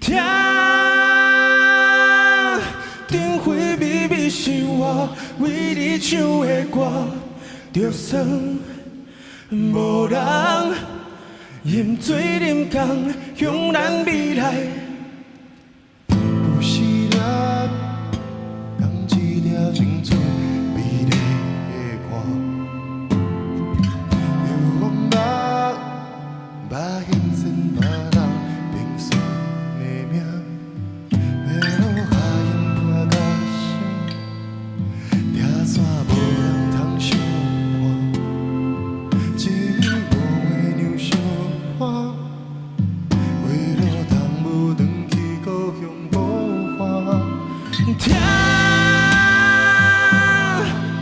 听，灯火微微是我为你唱的歌，就算无人饮醉饮工，向咱未来。有时咱讲一条青春美丽的歌，有我目形成别人平顺的命，要落下阴破甲心，拆散无人通相伴，一年无话让相伴，为了通无转去故乡无花。听，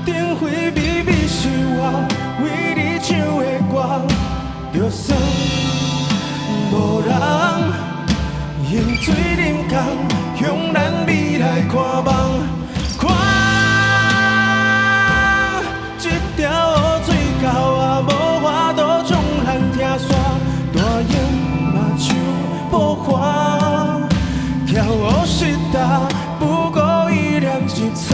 灯火微微是我为你唱的歌，就算无人饮醉饮工，向咱未来看望，看这条乌水沟啊，无法度将咱拆散，大雁嘛像无花，跳舞失达，不过一念之差。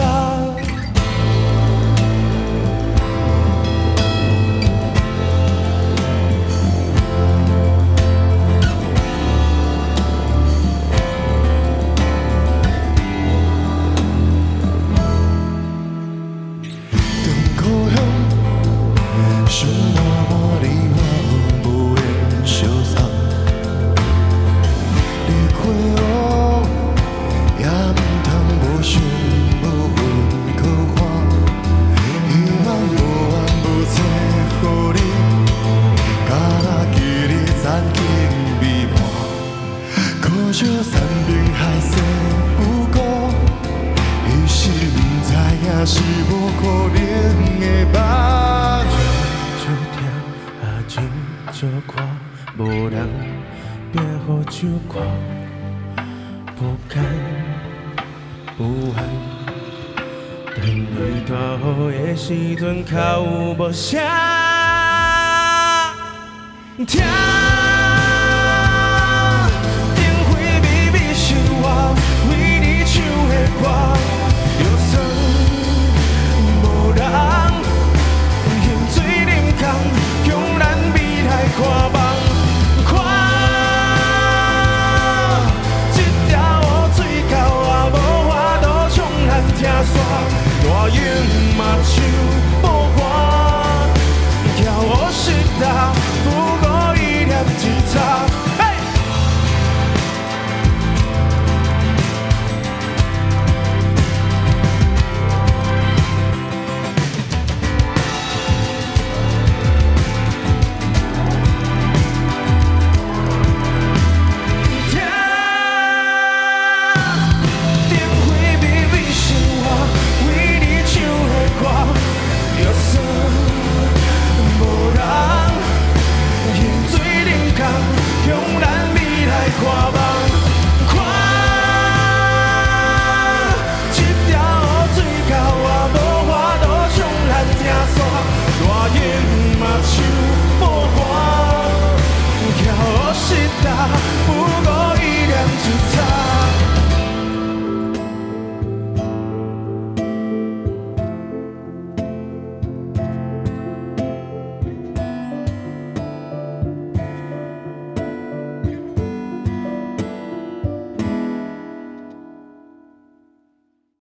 想我无你我无缘相送，离开我也唔通无想无份可看，希望无缘无际予你，敢若记你曾经美满，可惜山盟海誓不顾，一时唔知影是无可能的梦。就看，无人拼好唱歌，不甘不安。等你大雨的时阵，较有无声听。